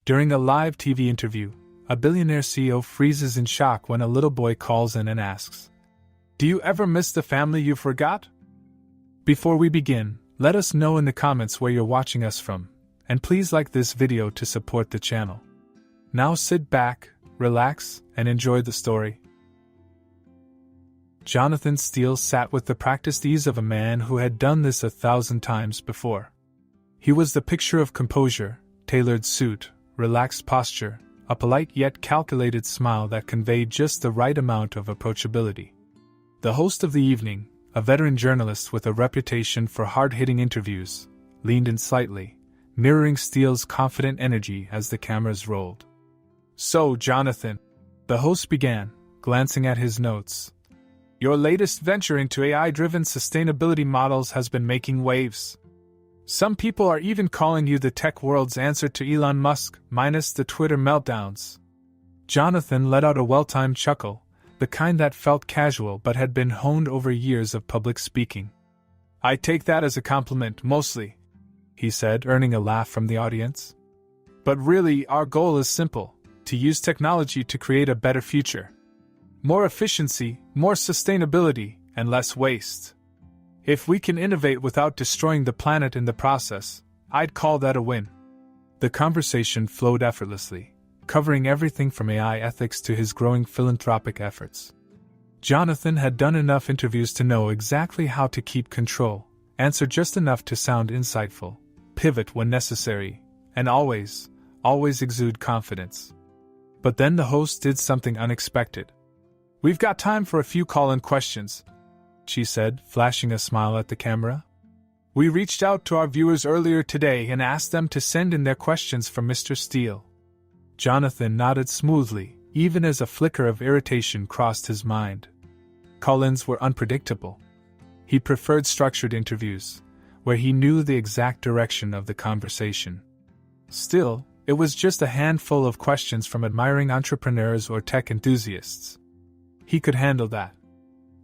During a live TV interview, a billionaire CEO freezes in shock when a little boy calls in and asks, "Do you ever miss the family you forgot?" Before we begin, let us know in the comments where you're watching us from, and please like this video to support the channel. Now sit back, relax, and enjoy the story. Jonathan Steele sat with the practiced ease of a man who had done this 1,000 times before. He was the picture of composure, tailored suit, relaxed posture, a polite yet calculated smile that conveyed just the right amount of approachability. The host of the evening, a veteran journalist with a reputation for hard-hitting interviews, leaned in slightly, mirroring Steele's confident energy as the cameras rolled. "So, Jonathan," the host began, glancing at his notes, "your latest venture into AI-driven sustainability models has been making waves. Some people are even calling you the tech world's answer to Elon Musk, minus the Twitter meltdowns." Jonathan let out a well-timed chuckle, the kind that felt casual but had been honed over years of public speaking. "I take that as a compliment, mostly," he said, earning a laugh from the audience. "But really, our goal is simple: to use technology to create a better future. More efficiency, more sustainability, and less waste. If we can innovate without destroying the planet in the process, I'd call that a win." The conversation flowed effortlessly, covering everything from AI ethics to his growing philanthropic efforts. Jonathan had done enough interviews to know exactly how to keep control, answer just enough to sound insightful, pivot when necessary, and always exude confidence. But then the host did something unexpected. "We've got time for a few call-in questions," she said, flashing a smile at the camera. "We reached out to our viewers earlier today and asked them to send in their questions for Mr. Steele." Jonathan nodded smoothly, even as a flicker of irritation crossed his mind. Call-ins were unpredictable. He preferred structured interviews, where he knew the exact direction of the conversation. Still, it was just a handful of questions from admiring entrepreneurs or tech enthusiasts. He could handle that.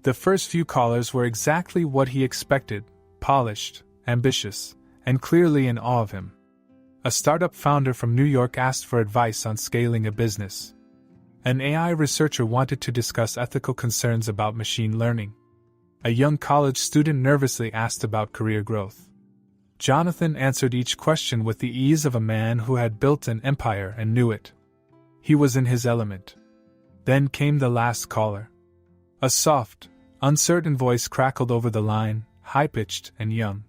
The first few callers were exactly what he expected: polished, ambitious, and clearly in awe of him. A startup founder from New York asked for advice on scaling a business. An AI researcher wanted to discuss ethical concerns about machine learning. A young college student nervously asked about career growth. Jonathan answered each question with the ease of a man who had built an empire and knew it. He was in his element. Then came the last caller. A soft, uncertain voice crackled over the line, high-pitched and young.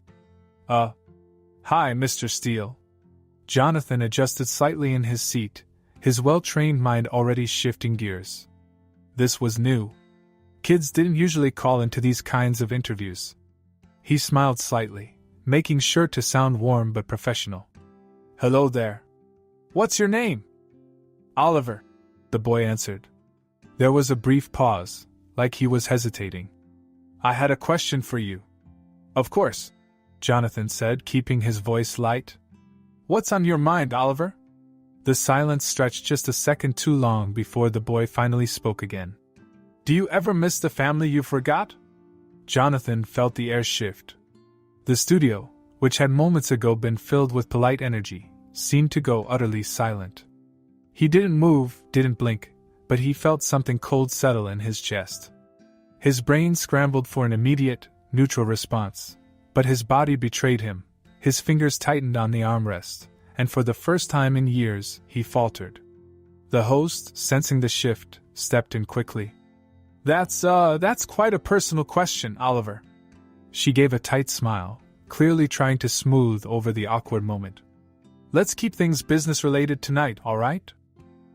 Hi, Mr. Steele." Jonathan adjusted slightly in his seat, his well-trained mind already shifting gears. This was new. Kids didn't usually call into these kinds of interviews. He smiled slightly, making sure to sound warm but professional. "Hello there. What's your name?" "Oliver," the boy answered. There was a brief pause, like he was hesitating. "I had a question for you." "Of course," Jonathan said, keeping his voice light. "What's on your mind, Oliver?" The silence stretched just a second too long before the boy finally spoke again. "Do you ever miss the family you forgot?" Jonathan felt the air shift. The studio, which had moments ago been filled with polite energy, seemed to go utterly silent. He didn't move, didn't blink, but he felt something cold settle in his chest. His brain scrambled for an immediate, neutral response, but his body betrayed him. His fingers tightened on the armrest, and for the first time in years, he faltered. The host, sensing the shift, stepped in quickly. That's quite a personal question, Oliver." She gave a tight smile, clearly trying to smooth over the awkward moment. "Let's keep things business-related tonight, all right?"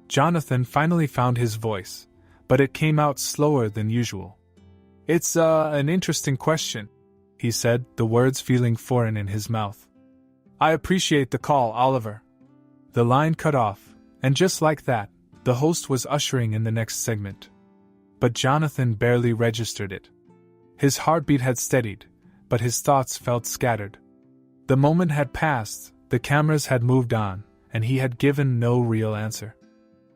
Jonathan finally found his voice, but it came out slower than usual. "It's an interesting question," he said, the words feeling foreign in his mouth. "I appreciate the call, Oliver." The line cut off, and just like that, the host was ushering in the next segment. But Jonathan barely registered it. His heartbeat had steadied, but his thoughts felt scattered. The moment had passed, the cameras had moved on, and he had given no real answer.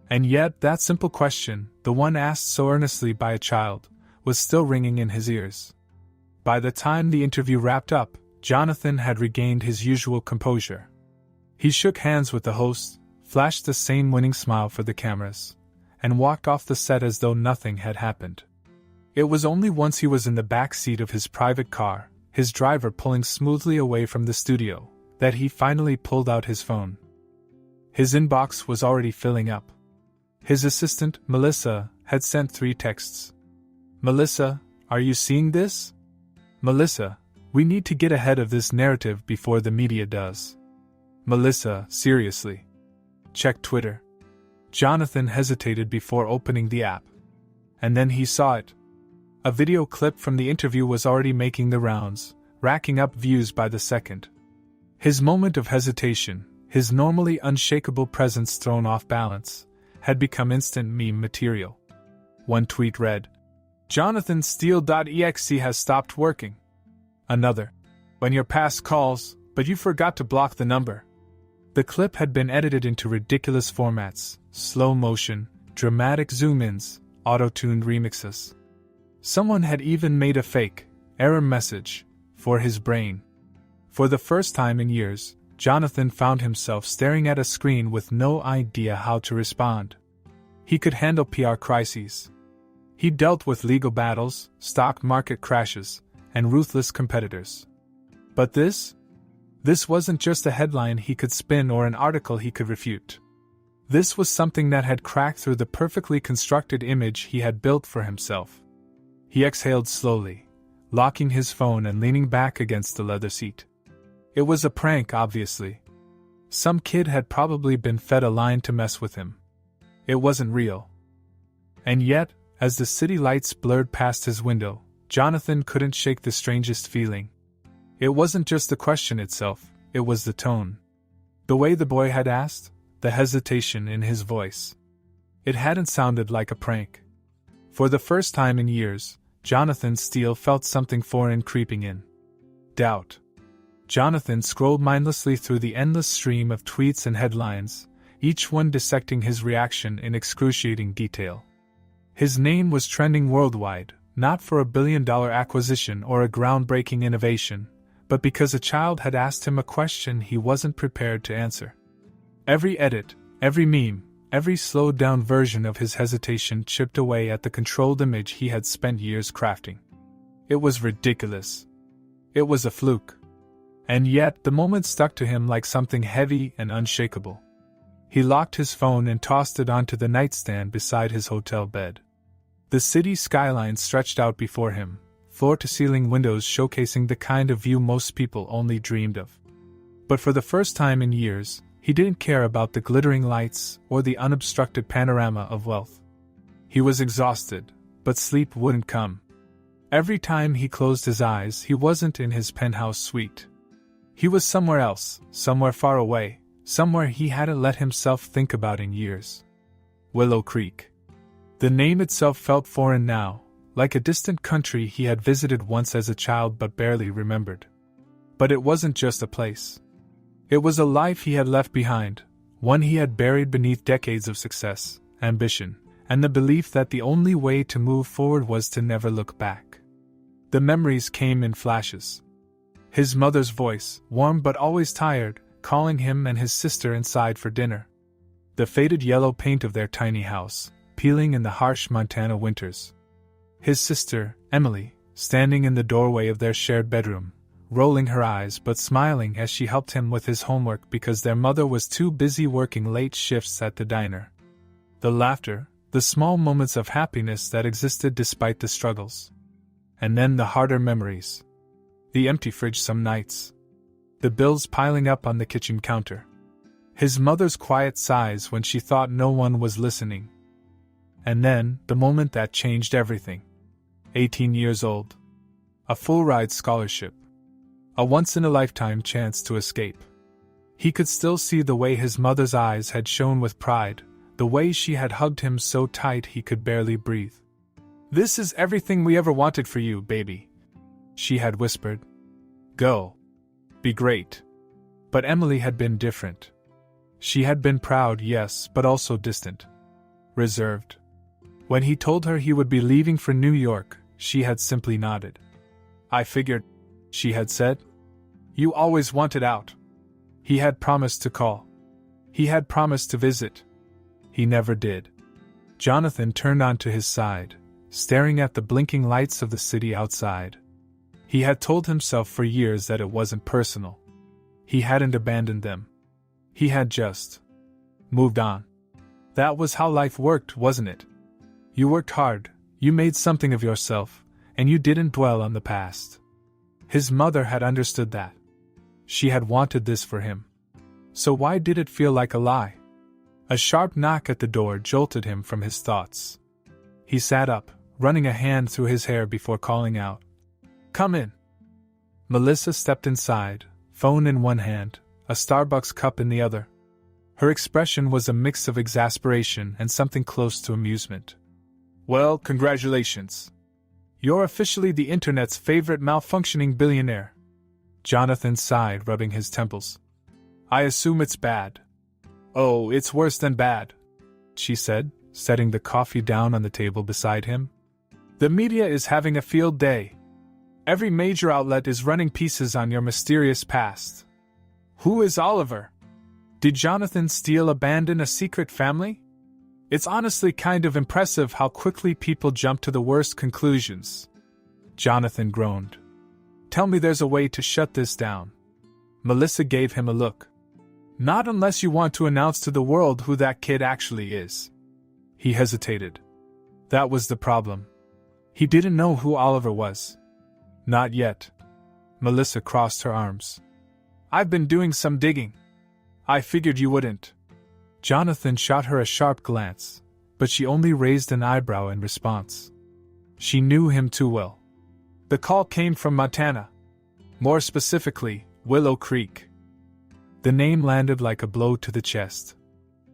And yet that simple question, the one asked so earnestly by a child, was still ringing in his ears. By the time the interview wrapped up, Jonathan had regained his usual composure. He shook hands with the host, flashed the same winning smile for the cameras, and walked off the set as though nothing had happened. It was only once he was in the back seat of his private car, his driver pulling smoothly away from the studio, that he finally pulled out his phone. His inbox was already filling up. His assistant, Melissa, had sent 3 texts. "Melissa, are you seeing this? Melissa, we need to get ahead of this narrative before the media does. Melissa, seriously. Check Twitter." Jonathan hesitated before opening the app. And then he saw it. A video clip from the interview was already making the rounds, racking up views by the second. His moment of hesitation, his normally unshakable presence thrown off balance, had become instant meme material. One tweet read, "JonathanSteele.exe has stopped working." Another, "When your past calls, but you forgot to block the number." The clip had been edited into ridiculous formats, slow motion, dramatic zoom-ins, auto-tuned remixes. Someone had even made a fake error message for his brain. For the first time in years, Jonathan found himself staring at a screen with no idea how to respond. He could handle PR crises. He dealt with legal battles, stock market crashes, and ruthless competitors. But this wasn't just a headline he could spin or an article he could refute. This was something that had cracked through the perfectly constructed image he had built for himself. He exhaled slowly, locking his phone and leaning back against the leather seat. It was a prank, obviously. Some kid had probably been fed a line to mess with him. It wasn't real. And yet, as the city lights blurred past his window, Jonathan couldn't shake the strangest feeling. It wasn't just the question itself, it was the tone. The way the boy had asked, the hesitation in his voice. It hadn't sounded like a prank. For the first time in years, Jonathan Steele felt something foreign creeping in. Doubt. Jonathan scrolled mindlessly through the endless stream of tweets and headlines, each one dissecting his reaction in excruciating detail. His name was trending worldwide, not for a billion-dollar acquisition or a groundbreaking innovation, but because a child had asked him a question he wasn't prepared to answer. Every edit, every meme, every slowed-down version of his hesitation chipped away at the controlled image he had spent years crafting. It was ridiculous. It was a fluke. And yet the moment stuck to him like something heavy and unshakable. He locked his phone and tossed it onto the nightstand beside his hotel bed. The city skyline stretched out before him, floor-to-ceiling windows showcasing the kind of view most people only dreamed of. But for the first time in years, he didn't care about the glittering lights or the unobstructed panorama of wealth. He was exhausted, but sleep wouldn't come. Every time he closed his eyes, he wasn't in his penthouse suite. He was somewhere else, somewhere far away, somewhere he hadn't let himself think about in years. Willow Creek. The name itself felt foreign now, like a distant country he had visited once as a child but barely remembered. But it wasn't just a place. It was a life he had left behind, one he had buried beneath decades of success, ambition, and the belief that the only way to move forward was to never look back. The memories came in flashes. His mother's voice, warm but always tired, calling him and his sister inside for dinner. The faded yellow paint of their tiny house, peeling in the harsh Montana winters. His sister, Emily, standing in the doorway of their shared bedroom, rolling her eyes but smiling as she helped him with his homework because their mother was too busy working late shifts at the diner. The laughter, the small moments of happiness that existed despite the struggles. And then the harder memories. The empty fridge some nights. The bills piling up on the kitchen counter. His mother's quiet sighs when she thought no one was listening. And then, the moment that changed everything. 18 years old. A full-ride scholarship. A once-in-a-lifetime chance to escape. He could still see the way his mother's eyes had shone with pride, the way she had hugged him so tight he could barely breathe. "This is everything we ever wanted for you, baby," she had whispered. "Go. Be great." But Emily had been different. She had been proud, yes, but also distant. Reserved. When he told her he would be leaving for New York, she had simply nodded. "I figured," she had said. "You always wanted out." He had promised to call. He had promised to visit. He never did. Jonathan turned onto his side, staring at the blinking lights of the city outside. He had told himself for years that it wasn't personal. He hadn't abandoned them. He had just moved on. That was how life worked, wasn't it? You worked hard, you made something of yourself, and you didn't dwell on the past. His mother had understood that. She had wanted this for him. So why did it feel like a lie? A sharp knock at the door jolted him from his thoughts. He sat up, running a hand through his hair before calling out, "Come in." Melissa stepped inside, phone in one hand, a Starbucks cup in the other. Her expression was a mix of exasperation and something close to amusement. "Well, congratulations. You're officially the internet's favorite malfunctioning billionaire." Jonathan sighed, rubbing his temples. "I assume it's bad." "Oh, it's worse than bad," she said, setting the coffee down on the table beside him. "The media is having a field day. Every major outlet is running pieces on your mysterious past. Who is Oliver? Did Jonathan Steele abandon a secret family? It's honestly kind of impressive how quickly people jump to the worst conclusions." Jonathan groaned. "Tell me there's a way to shut this down." Melissa gave him a look. "Not unless you want to announce to the world who that kid actually is." He hesitated. That was the problem. He didn't know who Oliver was. "Not yet." Melissa crossed her arms. "I've been doing some digging. I figured you wouldn't." Jonathan shot her a sharp glance, but she only raised an eyebrow in response. She knew him too well. The call came from Montana. More specifically, Willow Creek. The name landed like a blow to the chest.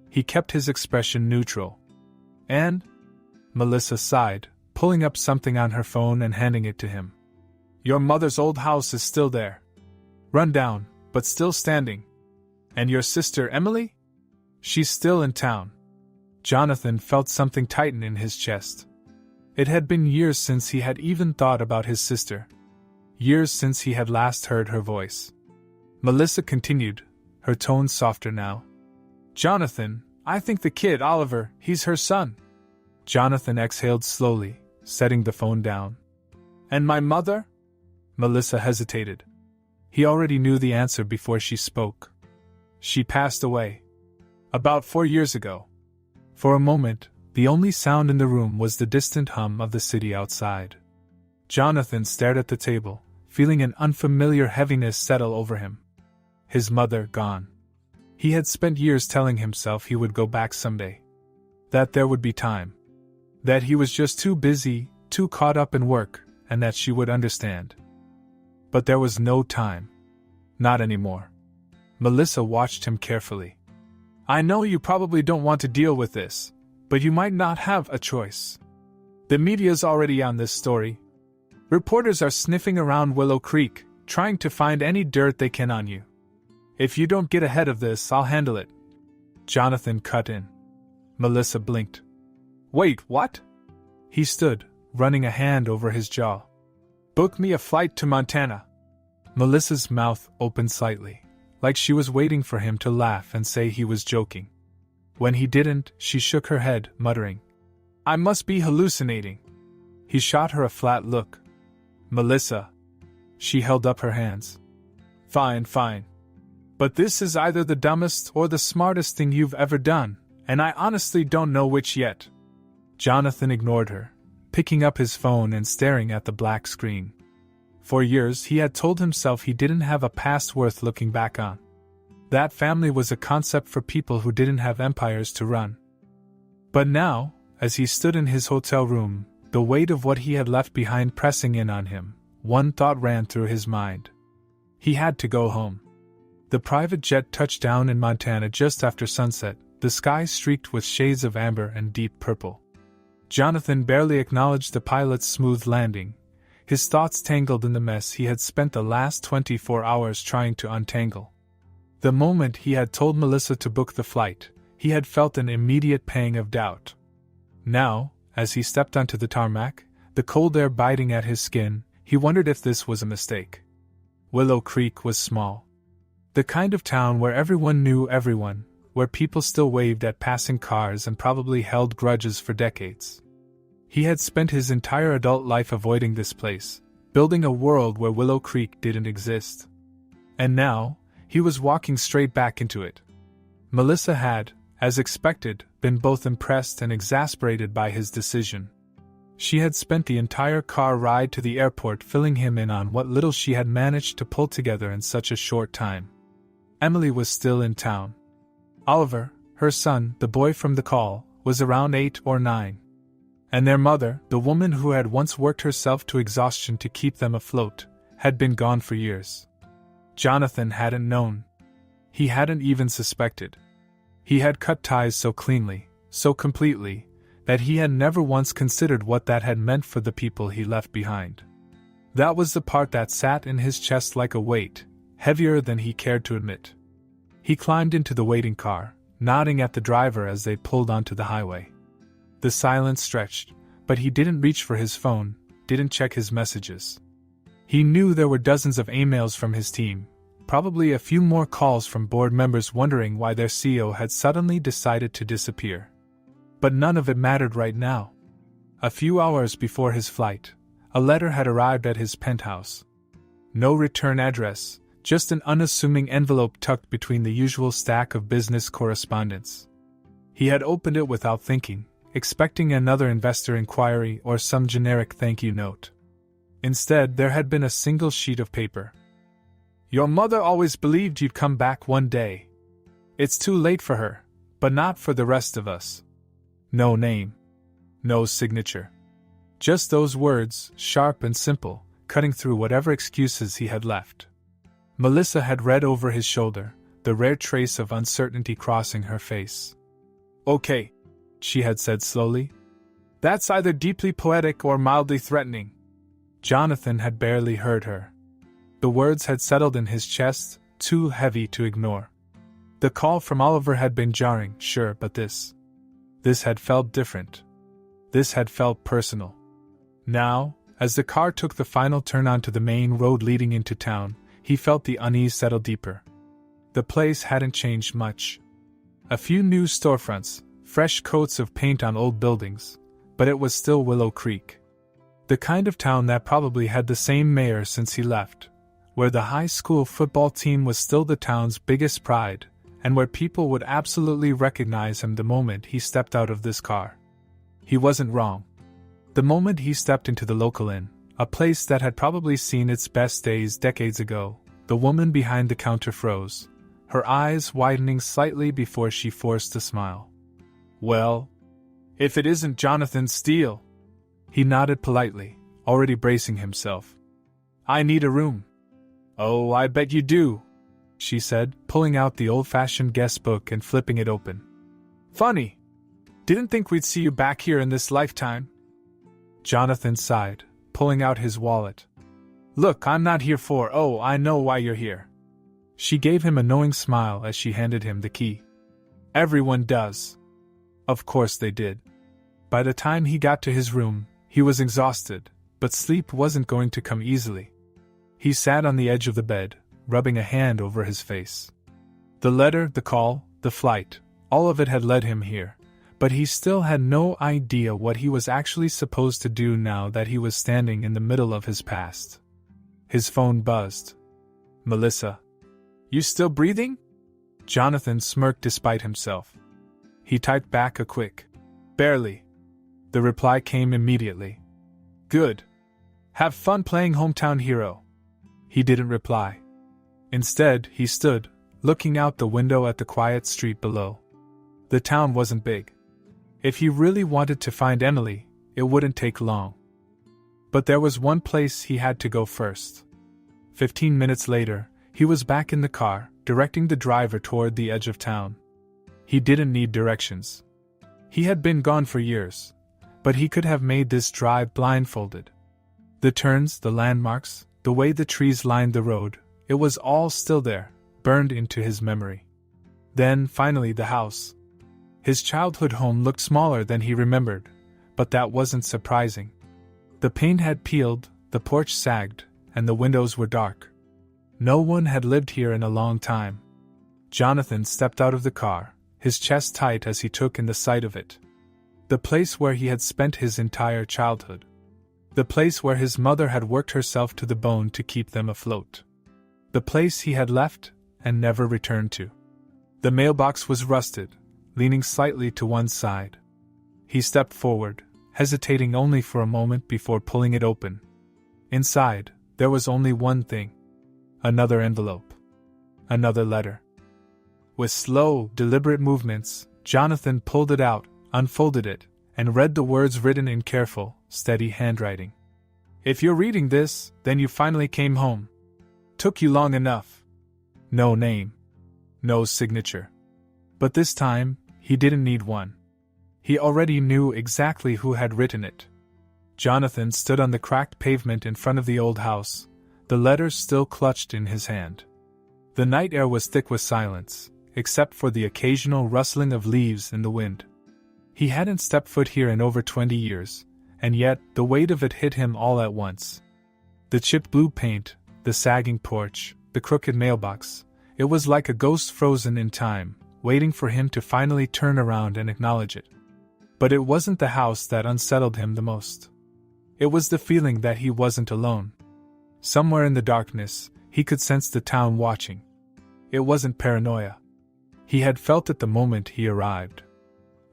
He kept his expression neutral. "And?" Melissa sighed, pulling up something on her phone and handing it to him. "Your mother's old house is still there. Run down, but still standing. And your sister Emily? She's still in town." Jonathan felt something tighten in his chest. It had been years since he had even thought about his sister. Years since he had last heard her voice. Melissa continued, her tone softer now. "Jonathan, I think the kid, Oliver, he's her son." Jonathan exhaled slowly, setting the phone down. "And my mother?" Melissa hesitated. He already knew the answer before she spoke. "She passed away. About 4 years ago." For a moment, the only sound in the room was the distant hum of the city outside. Jonathan stared at the table, feeling an unfamiliar heaviness settle over him. His mother gone. He had spent years telling himself he would go back someday. That there would be time. That he was just too busy, too caught up in work, and that she would understand. But there was no time. Not anymore. Melissa watched him carefully. "I know you probably don't want to deal with this, but you might not have a choice. The media's already on this story. Reporters are sniffing around Willow Creek, trying to find any dirt they can on you. If you don't get ahead of this, I'll handle it." Jonathan cut in. Melissa blinked. "Wait, what?" He stood, running a hand over his jaw. "Book me a flight to Montana." Melissa's mouth opened slightly, like she was waiting for him to laugh and say he was joking. When he didn't, she shook her head, muttering, "I must be hallucinating." He shot her a flat look. "Melissa." She held up her hands. "Fine, fine. But this is either the dumbest or the smartest thing you've ever done, and I honestly don't know which yet." Jonathan ignored her, picking up his phone and staring at the black screen. For years he had told himself he didn't have a past worth looking back on. That family was a concept for people who didn't have empires to run. But now, as he stood in his hotel room, the weight of what he had left behind pressing in on him, one thought ran through his mind. He had to go home. The private jet touched down in Montana just after sunset, the sky streaked with shades of amber and deep purple. Jonathan barely acknowledged the pilot's smooth landing, his thoughts tangled in the mess he had spent the last 24 hours trying to untangle. The moment he had told Melissa to book the flight, he had felt an immediate pang of doubt. Now, as he stepped onto the tarmac, the cold air biting at his skin, he wondered if this was a mistake. Willow Creek was small. The kind of town where everyone knew everyone, where people still waved at passing cars and probably held grudges for decades. He had spent his entire adult life avoiding this place, building a world where Willow Creek didn't exist. And now, he was walking straight back into it. Melissa had, as expected, been both impressed and exasperated by his decision. She had spent the entire car ride to the airport filling him in on what little she had managed to pull together in such a short time. Emily was still in town. Oliver, her son, the boy from the call, was around 8 or 9. And their mother, the woman who had once worked herself to exhaustion to keep them afloat, had been gone for years. Jonathan hadn't known. He hadn't even suspected. He had cut ties so cleanly, so completely, that he had never once considered what that had meant for the people he left behind. That was the part that sat in his chest like a weight, heavier than he cared to admit. He climbed into the waiting car, nodding at the driver as they pulled onto the highway. The silence stretched, but he didn't reach for his phone, didn't check his messages. He knew there were dozens of emails from his team, probably a few more calls from board members wondering why their CEO had suddenly decided to disappear. But none of it mattered right now. A few hours before his flight, a letter had arrived at his penthouse. No return address, just an unassuming envelope tucked between the usual stack of business correspondence. He had opened it without thinking, expecting another investor inquiry or some generic thank you note. Instead, there had been a single sheet of paper. Your mother always believed you'd come back one day. It's too late for her, but not for the rest of us. No name. No signature. Just those words, sharp and simple, cutting through whatever excuses he had left. Melissa had read over his shoulder, the rare trace of uncertainty crossing her face. Okay, she had said slowly. That's either deeply poetic or mildly threatening. Jonathan had barely heard her. The words had settled in his chest, too heavy to ignore. The call from Oliver had been jarring, sure, but this had felt different. This had felt personal. Now, as the car took the final turn onto the main road leading into town, he felt the unease settle deeper. The place hadn't changed much. A few new storefronts, fresh coats of paint on old buildings, but it was still Willow Creek. The kind of town that probably had the same mayor since he left, where the high school football team was still the town's biggest pride, and where people would absolutely recognize him the moment he stepped out of this car. He wasn't wrong. The moment he stepped into the local inn, a place that had probably seen its best days decades ago, the woman behind the counter froze, her eyes widening slightly before she forced a smile. Well, if it isn't Jonathan Steele. He nodded politely, already bracing himself. I need a room. Oh, I bet you do, she said, pulling out the old-fashioned guest book and flipping it open. Funny. Didn't think we'd see you back here in this lifetime. Jonathan sighed, pulling out his wallet. Look, I'm not here for, oh, I know why you're here. She gave him a knowing smile as she handed him the key. Everyone does. Of course they did. By the time he got to his room, he was exhausted, but sleep wasn't going to come easily. He sat on the edge of the bed, rubbing a hand over his face. The letter, the call, the flight, all of it had led him here, but he still had no idea what he was actually supposed to do now that he was standing in the middle of his past. His phone buzzed. Melissa. You still breathing? Jonathan smirked despite himself. He typed back a quick, barely. The reply came immediately. Good. Have fun playing hometown hero. He didn't reply. Instead, he stood, looking out the window at the quiet street below. The town wasn't big. If he really wanted to find Emily, it wouldn't take long. But there was one place he had to go first. 15 minutes later, he was back in the car, directing the driver toward the edge of town. He didn't need directions. He had been gone for years, but he could have made this drive blindfolded. The turns, the landmarks, the way the trees lined the road, it was all still there, burned into his memory. Then, finally, the house. His childhood home looked smaller than he remembered, but that wasn't surprising. The paint had peeled, the porch sagged, and the windows were dark. No one had lived here in a long time. Jonathan stepped out of the car, his chest tight as he took in the sight of it. The place where he had spent his entire childhood. The place where his mother had worked herself to the bone to keep them afloat. The place he had left and never returned to. The mailbox was rusted, leaning slightly to one side. He stepped forward, hesitating only for a moment before pulling it open. Inside, there was only one thing. Another envelope. Another letter. With slow, deliberate movements, Jonathan pulled it out, unfolded it, and read the words written in careful, steady handwriting. If you're reading this, then you finally came home. Took you long enough. No name. No signature. But this time, he didn't need one. He already knew exactly who had written it. Jonathan stood on the cracked pavement in front of the old house, the letter still clutched in his hand. The night air was thick with silence, except for the occasional rustling of leaves in the wind. He hadn't stepped foot here in over 20 years, and yet the weight of it hit him all at once. The chipped blue paint, the sagging porch, the crooked mailbox, it was like a ghost frozen in time, waiting for him to finally turn around and acknowledge it. But it wasn't the house that unsettled him the most. It was the feeling that he wasn't alone. Somewhere in the darkness, he could sense the town watching. It wasn't paranoia. He had felt it the moment he arrived.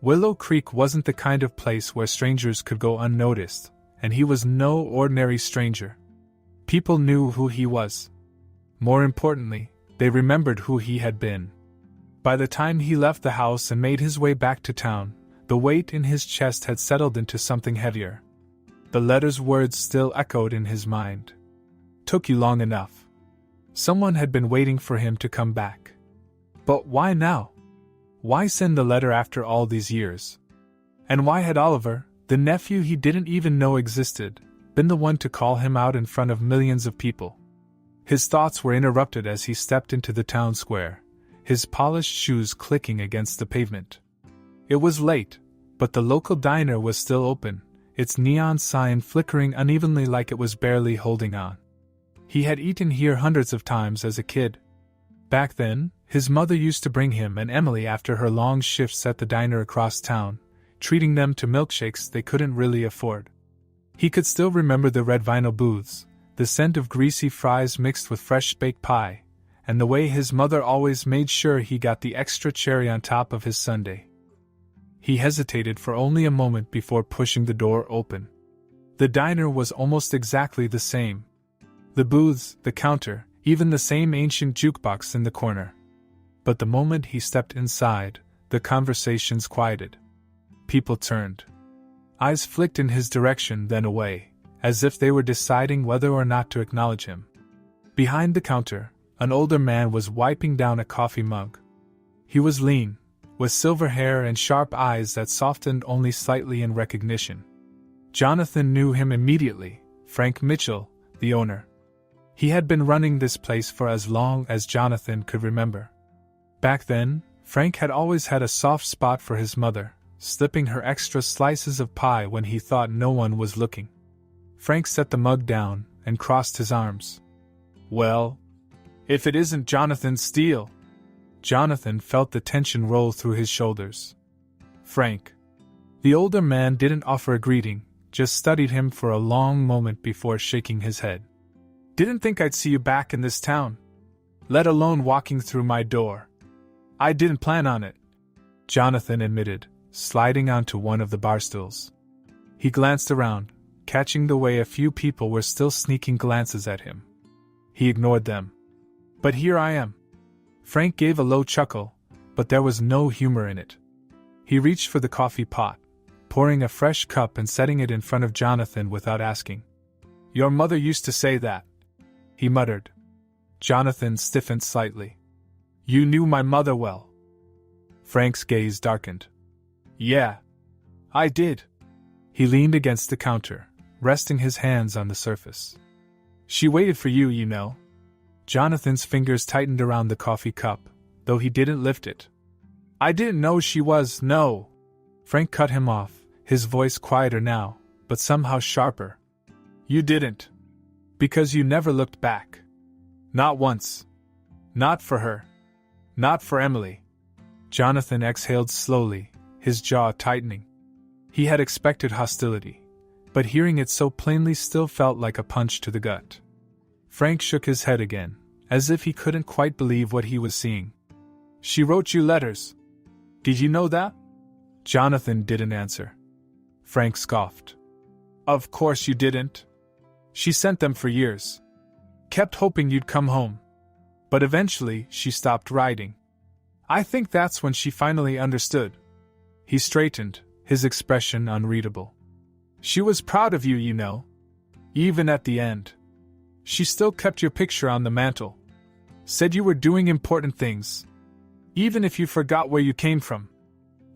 Willow Creek wasn't the kind of place where strangers could go unnoticed, and he was no ordinary stranger. People knew who he was. More importantly, they remembered who he had been. By the time he left the house and made his way back to town, the weight in his chest had settled into something heavier. The letter's words still echoed in his mind. Took you long enough. Someone had been waiting for him to come back. But why now? Why send the letter after all these years? And why had Oliver, the nephew he didn't even know existed, been the one to call him out in front of millions of people? His thoughts were interrupted as he stepped into the town square, his polished shoes clicking against the pavement. It was late, but the local diner was still open, its neon sign flickering unevenly like it was barely holding on. He had eaten here hundreds of times as a kid. Back then, his mother used to bring him and Emily after her long shifts at the diner across town, treating them to milkshakes they couldn't really afford. He could still remember the red vinyl booths, the scent of greasy fries mixed with fresh baked pie, and the way his mother always made sure he got the extra cherry on top of his sundae. He hesitated for only a moment before pushing the door open. The diner was almost exactly the same. The booths, the counter, even the same ancient jukebox in the corner. But the moment he stepped inside, the conversations quieted. People turned. Eyes flicked in his direction then away, as if they were deciding whether or not to acknowledge him. Behind the counter, an older man was wiping down a coffee mug. He was lean, with silver hair and sharp eyes that softened only slightly in recognition. Jonathan knew him immediately, Frank Mitchell, the owner. He had been running this place for as long as Jonathan could remember. Back then, Frank had always had a soft spot for his mother, slipping her extra slices of pie when he thought no one was looking. Frank set the mug down and crossed his arms. Well, if it isn't Jonathan Steele! Jonathan felt the tension roll through his shoulders. Frank. The older man didn't offer a greeting, just studied him for a long moment before shaking his head. Didn't think I'd see you back in this town. Let alone walking through my door. I didn't plan on it, Jonathan admitted, sliding onto one of the bar stools. He glanced around, catching the way a few people were still sneaking glances at him. He ignored them. But here I am. Frank gave a low chuckle, but there was no humor in it. He reached for the coffee pot, pouring a fresh cup and setting it in front of Jonathan without asking. Your mother used to say that, he muttered. Jonathan stiffened slightly. You knew my mother well. Frank's gaze darkened. Yeah, I did. He leaned against the counter, resting his hands on the surface. She waited for you, you know. Jonathan's fingers tightened around the coffee cup, though he didn't lift it. I didn't know she was, no. Frank cut him off, his voice quieter now, but somehow sharper. You didn't. Because you never looked back. Not once. Not for her. Not for Emily. Jonathan exhaled slowly, his jaw tightening. He had expected hostility, but hearing it so plainly still felt like a punch to the gut. Frank shook his head again, as if he couldn't quite believe what he was seeing. She wrote you letters. Did you know that? Jonathan didn't answer. Frank scoffed. Of course you didn't. She sent them for years. Kept hoping you'd come home. But eventually, she stopped writing. I think that's when she finally understood. He straightened, his expression unreadable. She was proud of you, you know. Even at the end. She still kept your picture on the mantel. Said you were doing important things. Even if you forgot where you came from.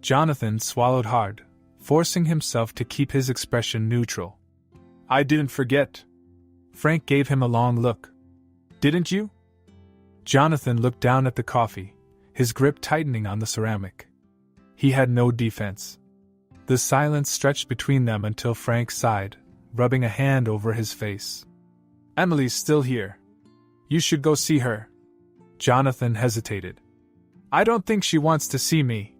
Jonathan swallowed hard, forcing himself to keep his expression neutral. I didn't forget. Frank gave him a long look. Didn't you? Jonathan looked down at the coffee, his grip tightening on the ceramic. He had no defense. The silence stretched between them until Frank sighed, rubbing a hand over his face. Emily's still here. You should go see her. Jonathan hesitated. I don't think she wants to see me.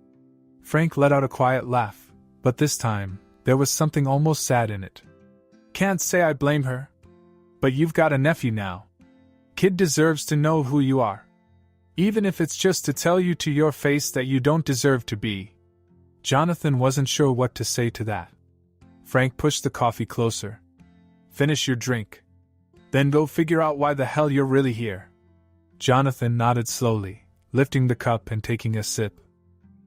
Frank let out a quiet laugh, but this time, there was something almost sad in it. Can't say I blame her. But you've got a nephew now. Kid deserves to know who you are. Even if it's just to tell you to your face that you don't deserve to be. Jonathan wasn't sure what to say to that. Frank pushed the coffee closer. Finish your drink. Then go figure out why the hell you're really here. Jonathan nodded slowly, lifting the cup and taking a sip.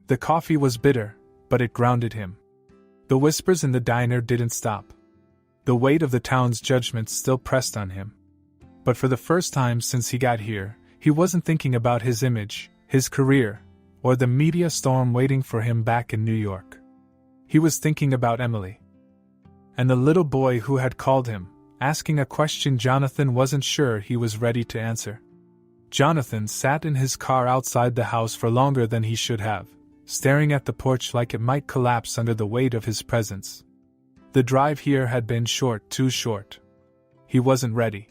The coffee was bitter, but it grounded him. The whispers in the diner didn't stop. The weight of the town's judgment still pressed on him. But for the first time since he got here, he wasn't thinking about his image, his career, or the media storm waiting for him back in New York. He was thinking about Emily. And the little boy who had called him, asking a question Jonathan wasn't sure he was ready to answer. Jonathan sat in his car outside the house for longer than he should have, staring at the porch like it might collapse under the weight of his presence. The drive here had been short, too short. He wasn't ready.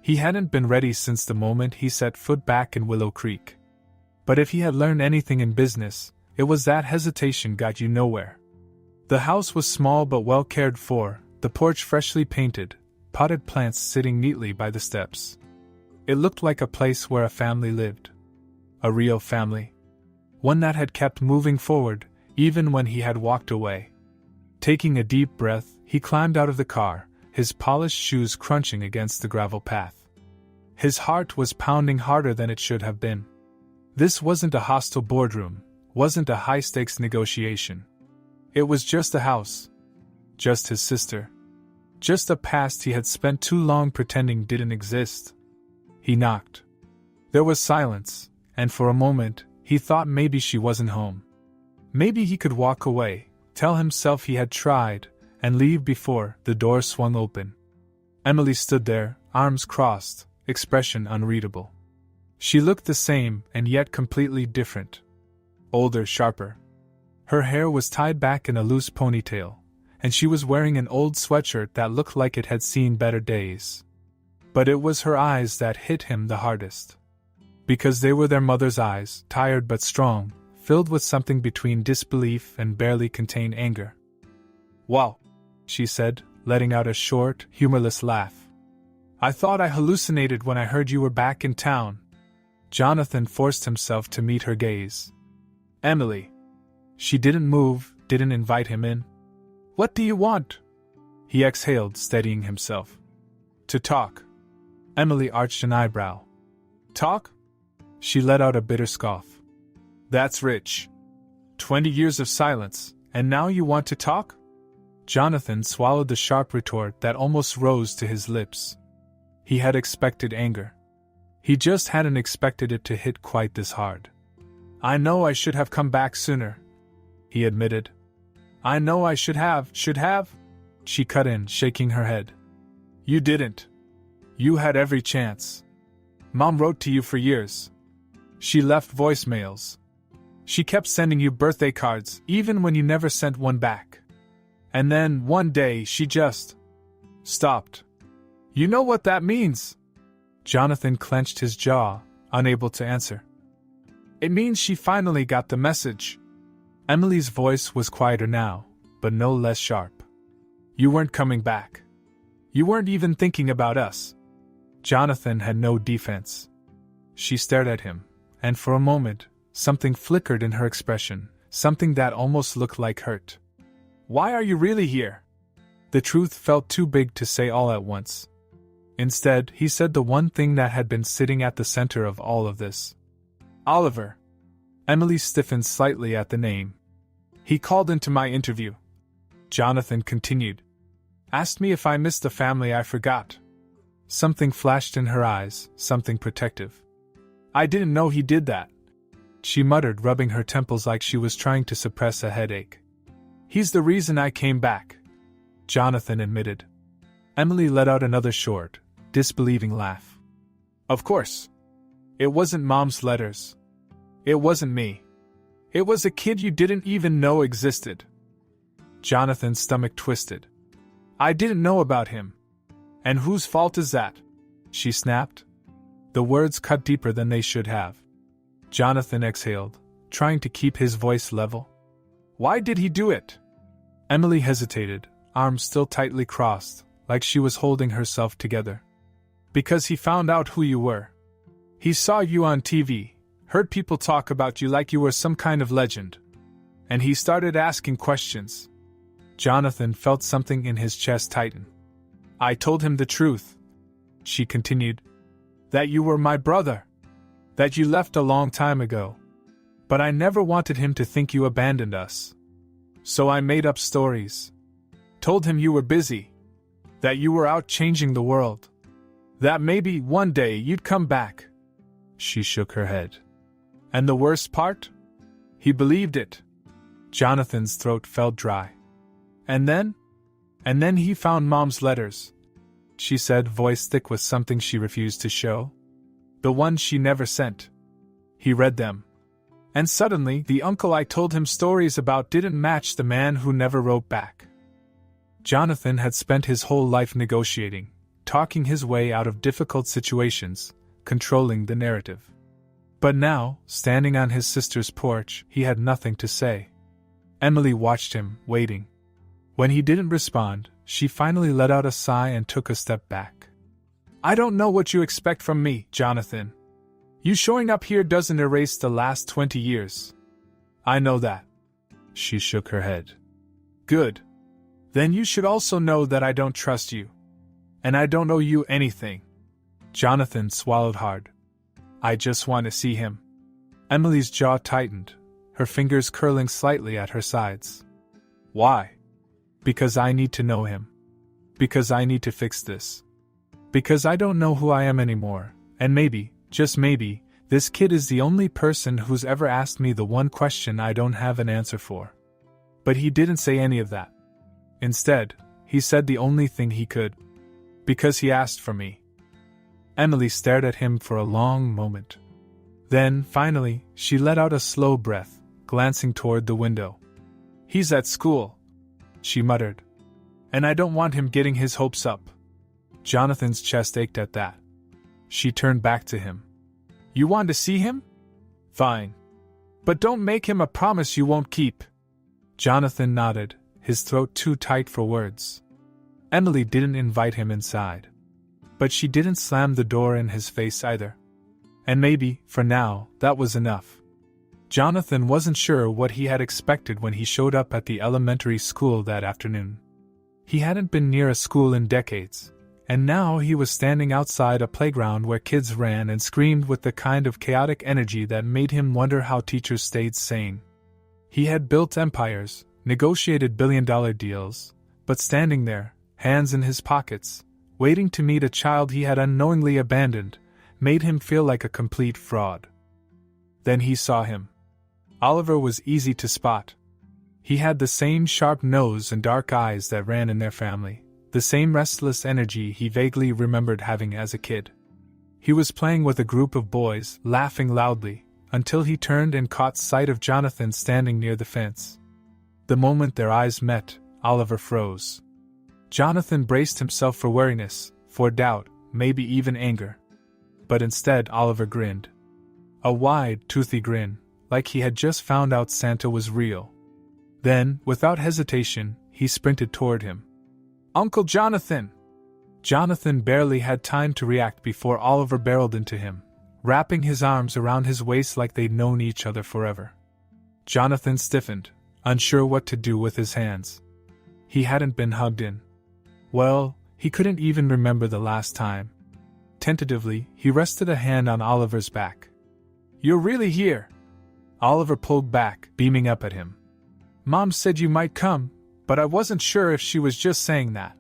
He hadn't been ready since the moment he set foot back in Willow Creek. But if he had learned anything in business, it was that hesitation got you nowhere. The house was small but well cared for, the porch freshly painted, potted plants sitting neatly by the steps. It looked like a place where a family lived. A real family. One that had kept moving forward, even when he had walked away. Taking a deep breath, he climbed out of the car, his polished shoes crunching against the gravel path. His heart was pounding harder than it should have been. This wasn't a hostile boardroom, wasn't a high-stakes negotiation. It was just a house. Just his sister. Just a past he had spent too long pretending didn't exist. He knocked. There was silence, and for a moment, he thought maybe she wasn't home. Maybe he could walk away, tell himself he had tried, and leave before the door swung open. Emily stood there, arms crossed, expression unreadable. She looked the same and yet completely different. Older, sharper. Her hair was tied back in a loose ponytail, and she was wearing an old sweatshirt that looked like it had seen better days. But it was her eyes that hit him the hardest. Because they were their mother's eyes, tired but strong, filled with something between disbelief and barely contained anger. Wow, she said, letting out a short, humorless laugh. I thought I hallucinated when I heard you were back in town. Jonathan forced himself to meet her gaze. Emily. She didn't move, didn't invite him in. What do you want? He exhaled, steadying himself. To talk. Emily arched an eyebrow. Talk? She let out a bitter scoff. That's rich. 20 years of silence, and now you want to talk? Jonathan swallowed the sharp retort that almost rose to his lips. He had expected anger. He just hadn't expected it to hit quite this hard. I know I should have come back sooner, he admitted. I know I should have. She cut in, shaking her head. You didn't. You had every chance. Mom wrote to you for years. She left voicemails. She kept sending you birthday cards, even when you never sent one back. And then, one day, she just stopped. You know what that means? Jonathan clenched his jaw, unable to answer. It means she finally got the message. Emily's voice was quieter now, but no less sharp. You weren't coming back. You weren't even thinking about us. Jonathan had no defense. She stared at him, and for a moment, something flickered in her expression, something that almost looked like hurt. Why are you really here? The truth felt too big to say all at once. Instead, he said the one thing that had been sitting at the center of all of this. Oliver. Emily stiffened slightly at the name. He called into my interview. Jonathan continued. Asked me if I missed the family I forgot. Something flashed in her eyes, something protective. I didn't know he did that. She muttered, rubbing her temples like she was trying to suppress a headache. He's the reason I came back, Jonathan admitted. Emily let out another short, disbelieving laugh. Of course. It wasn't Mom's letters. It wasn't me. It was a kid you didn't even know existed. Jonathan's stomach twisted. I didn't know about him. And whose fault is that? She snapped. The words cut deeper than they should have. Jonathan exhaled, trying to keep his voice level. Why did he do it? Emily hesitated, arms still tightly crossed, like she was holding herself together. Because he found out who you were. He saw you on TV, heard people talk about you like you were some kind of legend. And he started asking questions. Jonathan felt something in his chest tighten. I told him the truth, she continued. That you were my brother. That you left a long time ago. But I never wanted him to think you abandoned us. So I made up stories. Told him you were busy. That you were out changing the world. That maybe one day you'd come back. She shook her head. And the worst part? He believed it. Jonathan's throat felt dry. And then he found Mom's letters, she said, voice thick with something she refused to show. The ones she never sent. He read them. And suddenly, the uncle I told him stories about didn't match the man who never wrote back. Jonathan had spent his whole life negotiating, talking his way out of difficult situations, controlling the narrative. But now, standing on his sister's porch, he had nothing to say. Emily watched him, waiting. When he didn't respond, she finally let out a sigh and took a step back. I don't know what you expect from me, Jonathan. You showing up here doesn't erase the last 20 years. I know that. She shook her head. Good. Then you should also know that I don't trust you. And I don't owe you anything. Jonathan swallowed hard. I just want to see him. Emily's jaw tightened, her fingers curling slightly at her sides. Why? Because I need to know him. Because I need to fix this. Because I don't know who I am anymore, and maybe, just maybe, this kid is the only person who's ever asked me the one question I don't have an answer for. But he didn't say any of that. Instead, he said the only thing he could. Because he asked for me. Emily stared at him for a long moment. Then, finally, she let out a slow breath, glancing toward the window. He's at school, she muttered. And I don't want him getting his hopes up. Jonathan's chest ached at that. She turned back to him. You want to see him? Fine. But don't make him a promise you won't keep. Jonathan nodded, his throat too tight for words. Emily didn't invite him inside. But she didn't slam the door in his face either. And maybe, for now, that was enough. Jonathan wasn't sure what he had expected when he showed up at the elementary school that afternoon. He hadn't been near a school in decades, and now he was standing outside a playground where kids ran and screamed with the kind of chaotic energy that made him wonder how teachers stayed sane. He had built empires, negotiated billion-dollar deals, but standing there, hands in his pockets, waiting to meet a child he had unknowingly abandoned, made him feel like a complete fraud. Then he saw him. Oliver was easy to spot. He had the same sharp nose and dark eyes that ran in their family, the same restless energy he vaguely remembered having as a kid. He was playing with a group of boys, laughing loudly, until he turned and caught sight of Jonathan standing near the fence. The moment their eyes met, Oliver froze. Jonathan braced himself for wariness, for doubt, maybe even anger. But instead Oliver grinned. A wide, toothy grin, like he had just found out Santa was real. Then, without hesitation, he sprinted toward him. "Uncle Jonathan!" Jonathan barely had time to react before Oliver barreled into him, wrapping his arms around his waist like they'd known each other forever. Jonathan stiffened, unsure what to do with his hands. He hadn't been hugged in. Well, he couldn't even remember the last time. Tentatively, he rested a hand on Oliver's back. "You're really here?" Oliver pulled back, beaming up at him. "Mom said you might come, but I wasn't sure if she was just saying that."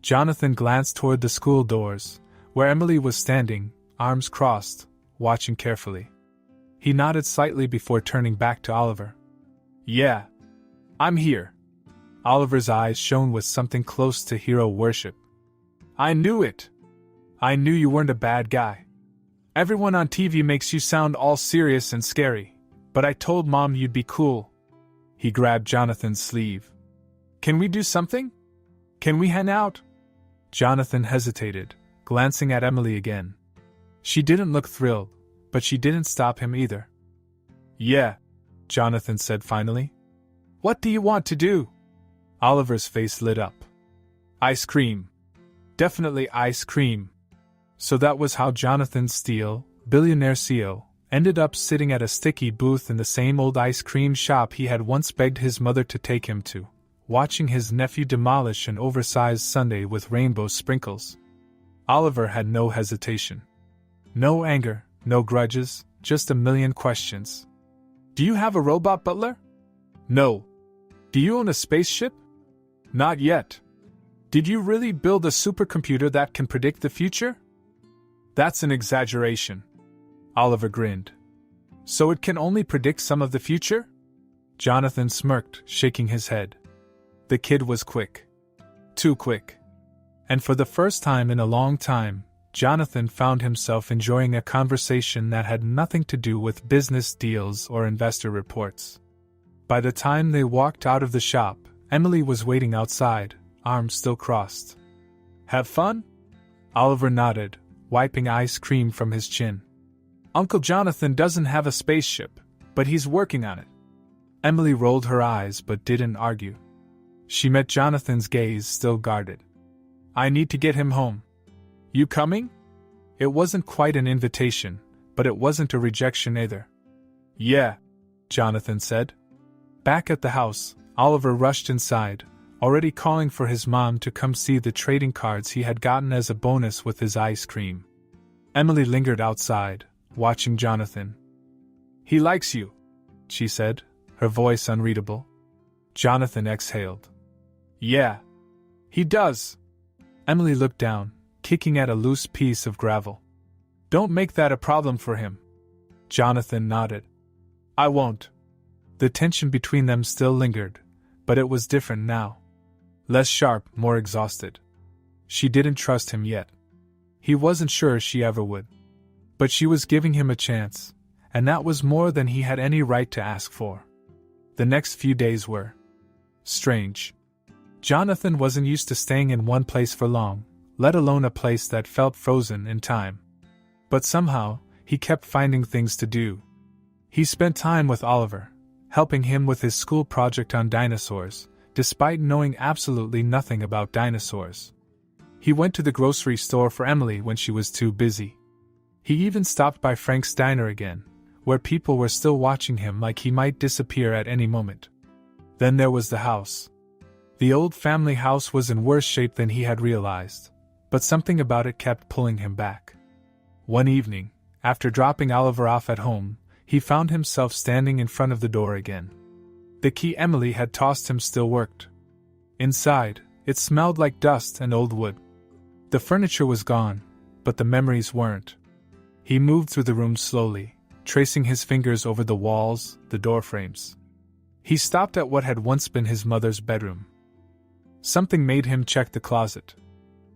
Jonathan glanced toward the school doors, where Emily was standing, arms crossed, watching carefully. He nodded slightly before turning back to Oliver. "Yeah, I'm here." Oliver's eyes shone with something close to hero worship. "I knew it! I knew you weren't a bad guy. Everyone on TV makes you sound all serious and scary, but I told Mom you'd be cool." He grabbed Jonathan's sleeve. "Can we do something? Can we hang out?" Jonathan hesitated, glancing at Emily again. She didn't look thrilled, but she didn't stop him either. "Yeah," Jonathan said finally. "What do you want to do?" Oliver's face lit up. "Ice cream. Definitely ice cream." So that was how Jonathan Steele, Billionaire CEO, ended up sitting at a sticky booth in the same old ice cream shop he had once begged his mother to take him to, watching his nephew demolish an oversized sundae with rainbow sprinkles. Oliver had no hesitation. No anger, no grudges, just a million questions. "Do you have a robot butler?" "No." "Do you own a spaceship?" "Not yet." "Did you really build a supercomputer that can predict the future?" "That's an exaggeration." Oliver grinned. "So it can only predict some of the future?" Jonathan smirked, shaking his head. The kid was quick. Too quick. And for the first time in a long time, Jonathan found himself enjoying a conversation that had nothing to do with business deals or investor reports. By the time they walked out of the shop, Emily was waiting outside, arms still crossed. "Have fun?" Oliver nodded, wiping ice cream from his chin. "Uncle Jonathan doesn't have a spaceship, but he's working on it." Emily rolled her eyes but didn't argue. She met Jonathan's gaze, still guarded. "I need to get him home." "You coming?" It wasn't quite an invitation, but it wasn't a rejection either. "Yeah," Jonathan said. Back at the house, Oliver rushed inside, already calling for his mom to come see the trading cards he had gotten as a bonus with his ice cream. Emily lingered outside, watching Jonathan. "He likes you," she said, her voice unreadable. Jonathan exhaled. "Yeah, he does." Emily looked down, kicking at a loose piece of gravel. "Don't make that a problem for him." Jonathan nodded. "I won't." The tension between them still lingered, but it was different now. Less sharp, more exhausted. She didn't trust him yet. He wasn't sure she ever would. But she was giving him a chance, and that was more than he had any right to ask for. The next few days were strange. Jonathan wasn't used to staying in one place for long, let alone a place that felt frozen in time. But somehow, he kept finding things to do. He spent time with Oliver, helping him with his school project on dinosaurs, despite knowing absolutely nothing about dinosaurs. He went to the grocery store for Emily when she was too busy. He even stopped by Frank's Diner again, where people were still watching him like he might disappear at any moment. Then there was the house. The old family house was in worse shape than he had realized, but something about it kept pulling him back. One evening, after dropping Oliver off at home, he found himself standing in front of the door again. The key Emily had tossed him still worked. Inside, it smelled like dust and old wood. The furniture was gone, but the memories weren't. He moved through the room slowly, tracing his fingers over the walls, the door frames. He stopped at what had once been his mother's bedroom. Something made him check the closet.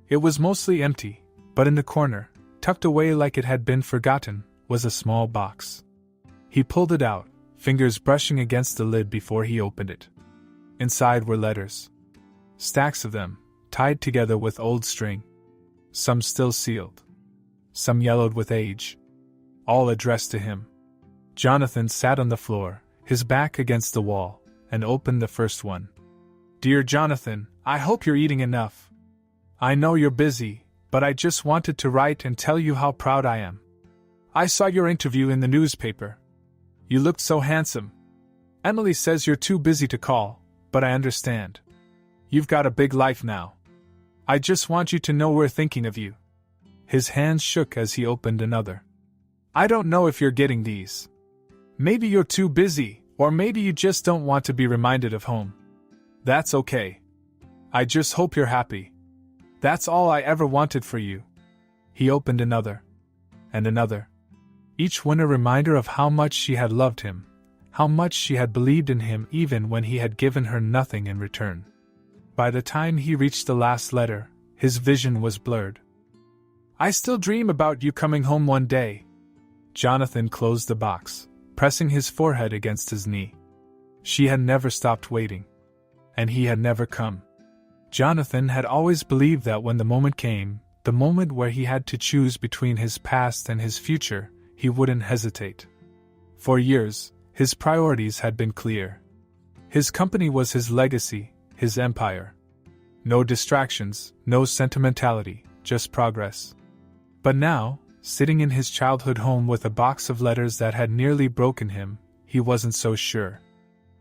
It was mostly empty, but in the corner, tucked away like it had been forgotten, was a small box. He pulled it out, fingers brushing against the lid before he opened it. Inside were letters. Stacks of them, tied together with old string. Some still sealed. Some yellowed with age. all addressed to him. Jonathan sat on the floor, his back against the wall, and opened the first one. Dear Jonathan, I hope you're eating enough. I know you're busy, but I just wanted to write and tell you how proud I am. I saw your interview in the newspaper. You looked so handsome. Emily says you're too busy to call, but I understand. You've got a big life now. I just want you to know we're thinking of you. His hands shook as he opened another. I don't know if you're getting these. Maybe you're too busy, or maybe you just don't want to be reminded of home. That's okay. I just hope you're happy. That's all I ever wanted for you. He opened another. And another. Each one a reminder of how much she had loved him, how much she had believed in him even when he had given her nothing in return. By the time he reached the last letter, his vision was blurred. I still dream about you coming home one day. Jonathan closed the box, pressing his forehead against his knee. She had never stopped waiting. And he had never come. Jonathan had always believed that when the moment came, the moment where he had to choose between his past and his future, he wouldn't hesitate. For years, his priorities had been clear. His company was his legacy, his empire. No distractions, no sentimentality, just progress. But now, sitting in his childhood home with a box of letters that had nearly broken him, he wasn't so sure.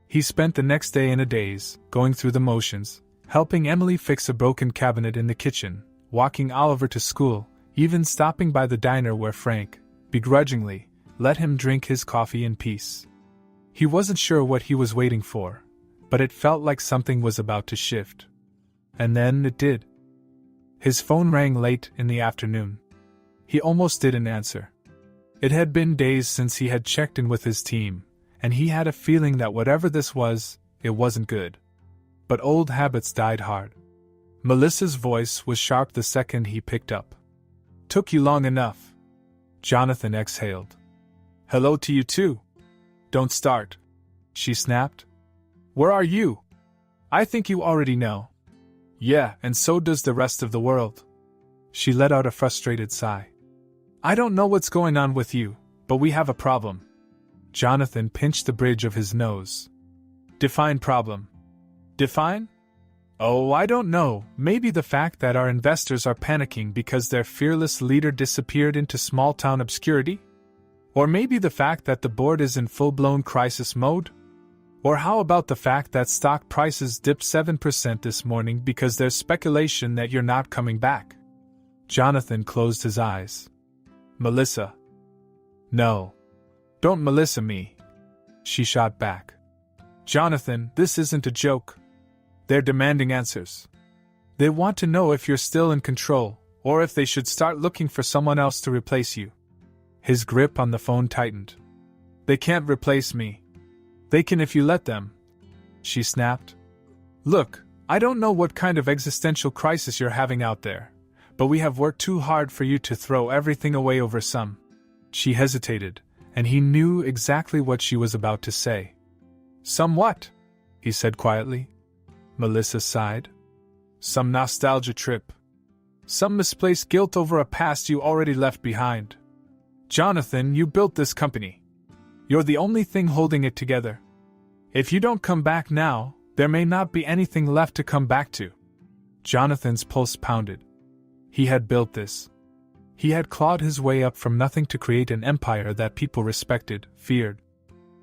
He spent the next day in a daze, going through the motions, helping Emily fix a broken cabinet in the kitchen, walking Oliver to school, even stopping by the diner where Frank, begrudgingly, let him drink his coffee in peace. He wasn't sure what he was waiting for, but it felt like something was about to shift. And then it did. His phone rang late in the afternoon. He almost didn't answer. It had been days since he had checked in with his team, and he had a feeling that whatever this was, it wasn't good. But old habits died hard. Melissa's voice was sharp the second he picked up. Took you long enough. Jonathan exhaled. Hello to you too. Don't start. She snapped. Where are you? I think you already know. Yeah, and so does the rest of the world. She let out a frustrated sigh. I don't know what's going on with you, but we have a problem. Jonathan pinched the bridge of his nose. Define problem. Define? Oh, I don't know, maybe the fact that our investors are panicking because their fearless leader disappeared into small-town obscurity? Or maybe the fact that the board is in full-blown crisis mode? Or how about the fact that stock prices dipped 7% this morning because there's speculation that you're not coming back? Jonathan closed his eyes. Melissa. No. Don't Melissa me. She shot back. Jonathan, this isn't a joke. They're demanding answers. They want to know if you're still in control, or if they should start looking for someone else to replace you. His grip on the phone tightened. They can't replace me. They can if you let them. She snapped. Look, I don't know what kind of existential crisis you're having out there, but we have worked too hard for you to throw everything away over some. She hesitated, and he knew exactly what she was about to say. Some what? He said quietly. Melissa sighed. Some nostalgia trip. Some misplaced guilt over a past you already left behind. Jonathan, you built this company. You're the only thing holding it together. If you don't come back now, there may not be anything left to come back to. Jonathan's pulse pounded. He had built this. He had clawed his way up from nothing to create an empire that people respected, feared.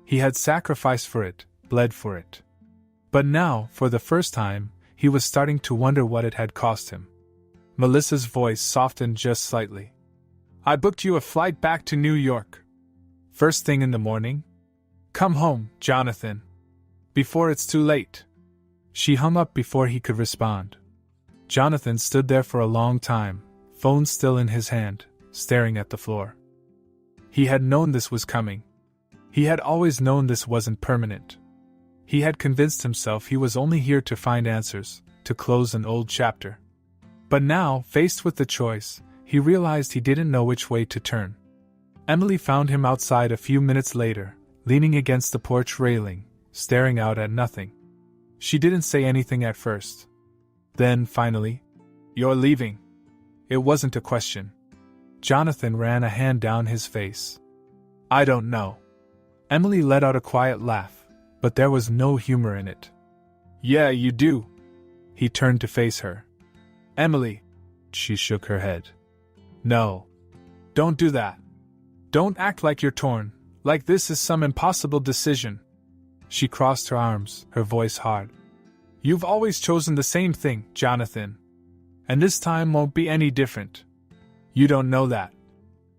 He had sacrificed for it, bled for it. But now, for the first time, he was starting to wonder what it had cost him. Melissa's voice softened just slightly. I booked you a flight back to New York. First thing in the morning? Come home, Jonathan. Before it's too late. She hung up before he could respond. Jonathan stood there for a long time, phone still in his hand, staring at the floor. He had known this was coming. He had always known this wasn't permanent. He had convinced himself he was only here to find answers, to close an old chapter. But now, faced with the choice, he realized he didn't know which way to turn. Emily found him outside a few minutes later, leaning against the porch railing, staring out at nothing. She didn't say anything at first. Then, finally, You're leaving. It wasn't a question. Jonathan ran a hand down his face. I don't know. Emily let out a quiet laugh, but there was no humor in it. Yeah, you do. He turned to face her. Emily. She shook her head. No. Don't do that. Don't act like you're torn, like this is some impossible decision. She crossed her arms, her voice hard. You've always chosen the same thing, Jonathan. And this time won't be any different. You don't know that,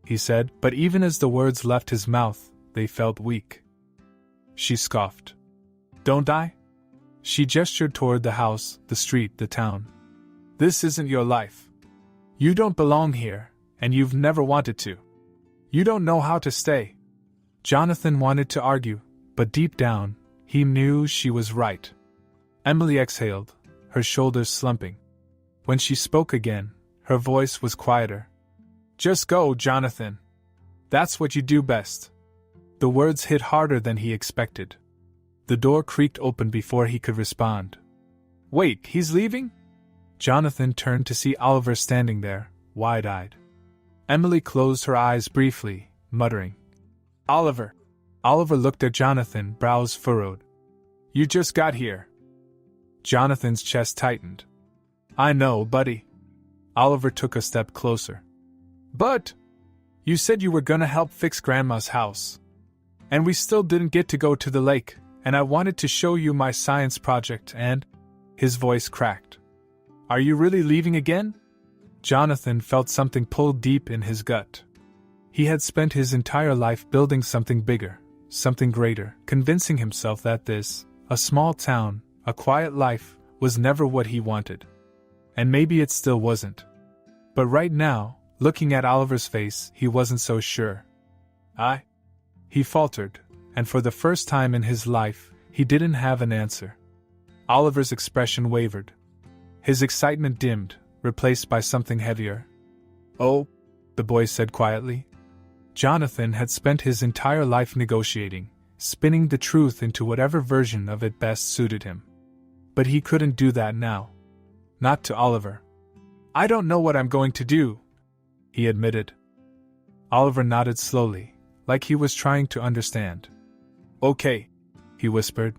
he said, but even as the words left his mouth, they felt weak. She scoffed. Don't I? She gestured toward the house, the street, the town. This isn't your life. You don't belong here, and you've never wanted to. You don't know how to stay. Jonathan wanted to argue, but deep down, he knew she was right. Emily exhaled, her shoulders slumping. When she spoke again, her voice was quieter. Just go, Jonathan. That's what you do best. The words hit harder than he expected. The door creaked open before he could respond. Wait, he's leaving? Jonathan turned to see Oliver standing there, wide-eyed. Emily closed her eyes briefly, muttering, Oliver. Oliver looked at Jonathan, brows furrowed. You just got here. Jonathan's chest tightened. I know, buddy. Oliver took a step closer. But you said you were gonna help fix Grandma's house. And we still didn't get to go to the lake, and I wanted to show you my science project and... His voice cracked. Are you really leaving again? Jonathan felt something pull deep in his gut. He had spent his entire life building something bigger, something greater, convincing himself that this, a small town, a quiet life, was never what he wanted. And maybe it still wasn't. But right now, looking at Oliver's face, he wasn't so sure. He faltered, and for the first time in his life, he didn't have an answer. Oliver's expression wavered. His excitement dimmed, replaced by something heavier. Oh, the boy said quietly. Jonathan had spent his entire life negotiating, spinning the truth into whatever version of it best suited him. But he couldn't do that now. Not to Oliver. I don't know what I'm going to do, he admitted. Oliver nodded slowly, like he was trying to understand. Okay, he whispered.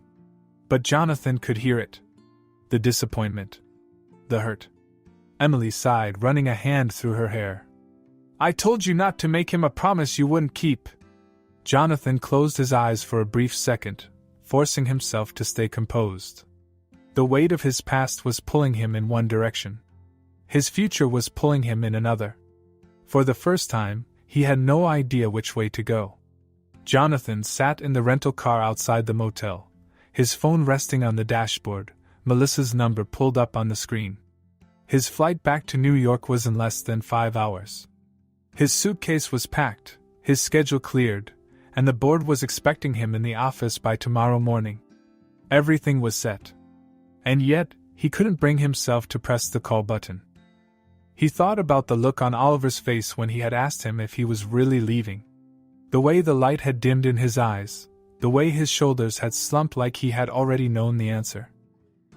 But Jonathan could hear it. The disappointment. The hurt. Emily sighed, running a hand through her hair. I told you not to make him a promise you wouldn't keep. Jonathan closed his eyes for a brief second, forcing himself to stay composed. The weight of his past was pulling him in one direction. His future was pulling him in another. For the first time, he had no idea which way to go. Jonathan sat in the rental car outside the motel, his phone resting on the dashboard, Melissa's number pulled up on the screen. His flight back to New York was in less than 5 hours. His suitcase was packed, his schedule cleared, and the board was expecting him in the office by tomorrow morning. Everything was set. And yet, he couldn't bring himself to press the call button. He thought about the look on Oliver's face when he had asked him if he was really leaving. The way the light had dimmed in his eyes, the way his shoulders had slumped like he had already known the answer.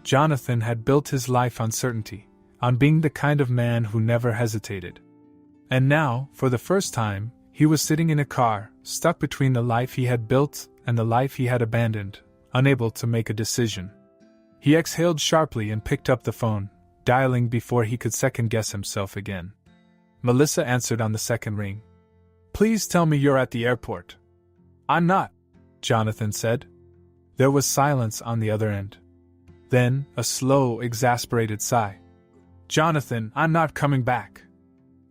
Jonathan had built his life on certainty, on being the kind of man who never hesitated. And now, for the first time, he was sitting in a car, stuck between the life he had built and the life he had abandoned, unable to make a decision. He exhaled sharply and picked up the phone, dialing before he could second-guess himself again. Melissa answered on the second ring. Please tell me you're at the airport. I'm not, Jonathan said. There was silence on the other end. Then, a slow, exasperated sigh. Jonathan, I'm not coming back.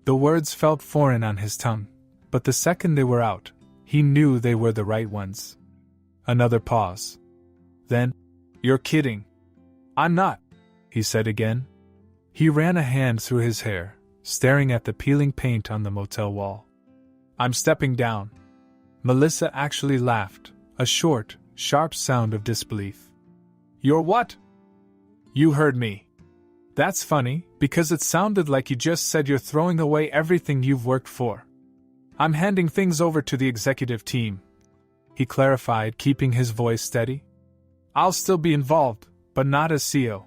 The words felt foreign on his tongue, but the second they were out, he knew they were the right ones. Another pause. Then, you're kidding. I'm not, he said again. He ran a hand through his hair, staring at the peeling paint on the motel wall. I'm stepping down. Melissa actually laughed, a short, sharp sound of disbelief. You're what? You heard me. That's funny, because it sounded like you just said you're throwing away everything you've worked for. I'm handing things over to the executive team, he clarified, keeping his voice steady. I'll still be involved, but not as CEO.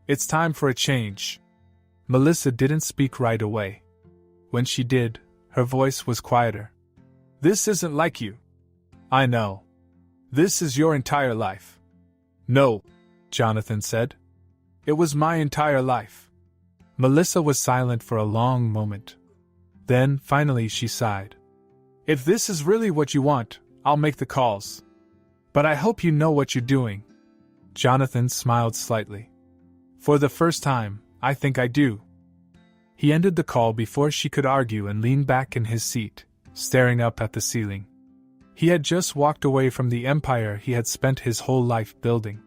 It's time for a change. Melissa didn't speak right away. When she did, her voice was quieter. This isn't like you. I know. This is your entire life. No, Jonathan said. It was my entire life. Melissa was silent for a long moment. Then, finally, she sighed. If this is really what you want, I'll make the calls. But I hope you know what you're doing. Jonathan smiled slightly. For the first time, I think I do. He ended the call before she could argue and leaned back in his seat, staring up at the ceiling. He had just walked away from the empire he had spent his whole life building.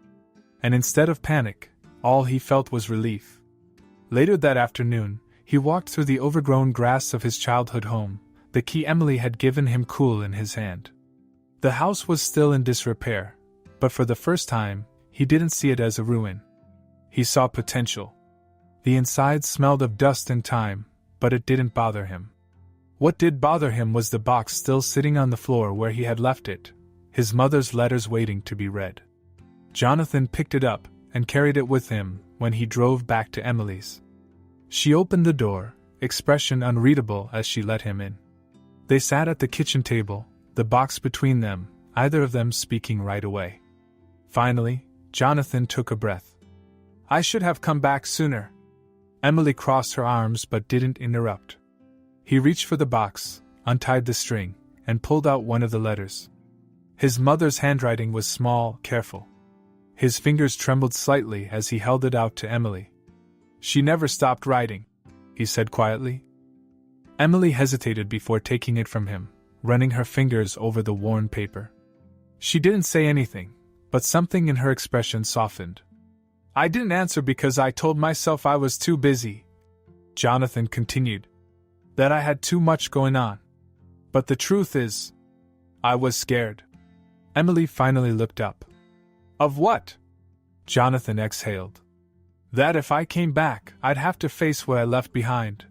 And instead of panic, all he felt was relief. Later that afternoon, he walked through the overgrown grass of his childhood home, the key Emily had given him cool in his hand. The house was still in disrepair, but for the first time, he didn't see it as a ruin. He saw potential. The inside smelled of dust and time, but it didn't bother him. What did bother him was the box still sitting on the floor where he had left it, his mother's letters waiting to be read. Jonathan picked it up and carried it with him when he drove back to Emily's. She opened the door, expression unreadable as she let him in. They sat at the kitchen table, the box between them, either of them speaking right away. Finally, Jonathan took a breath. I should have come back sooner. Emily crossed her arms but didn't interrupt. He reached for the box, untied the string, and pulled out one of the letters. His mother's handwriting was small, careful. His fingers trembled slightly as he held it out to Emily. She never stopped writing, he said quietly. Emily hesitated before taking it from him, running her fingers over the worn paper. She didn't say anything, but something in her expression softened. I didn't answer because I told myself I was too busy, Jonathan continued, that I had too much going on. But the truth is, I was scared. Emily finally looked up. Of what? Jonathan exhaled. That if I came back, I'd have to face what I left behind.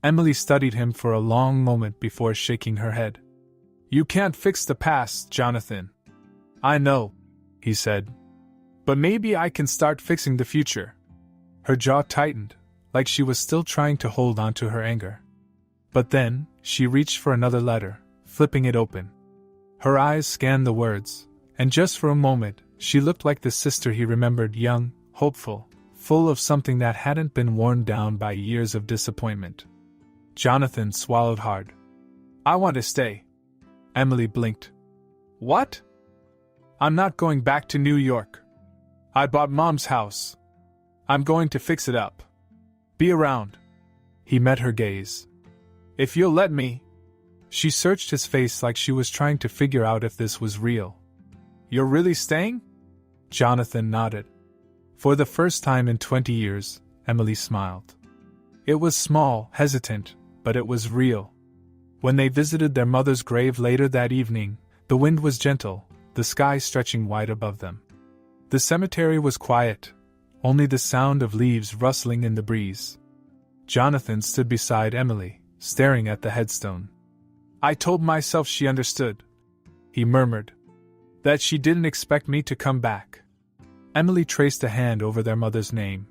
Emily studied him for a long moment before shaking her head. You can't fix the past, Jonathan. I know, he said. But maybe I can start fixing the future. Her jaw tightened, like she was still trying to hold on to her anger. But then, she reached for another letter, flipping it open. Her eyes scanned the words, and just for a moment, she looked like the sister he remembered, young, hopeful, full of something that hadn't been worn down by years of disappointment. Jonathan swallowed hard. I want to stay. Emily blinked. What? I'm not going back to New York. I bought Mom's house. I'm going to fix it up. Be around. He met her gaze. If you'll let me. She searched his face like she was trying to figure out if this was real. You're really staying? Jonathan nodded. For the first time in 20 years, Emily smiled. It was small, hesitant, but it was real. When they visited their mother's grave later that evening, the wind was gentle, the sky stretching wide above them. The cemetery was quiet, only the sound of leaves rustling in the breeze. Jonathan stood beside Emily, staring at the headstone. I told myself she understood, he murmured. That she didn't expect me to come back. Emily traced a hand over their mother's name.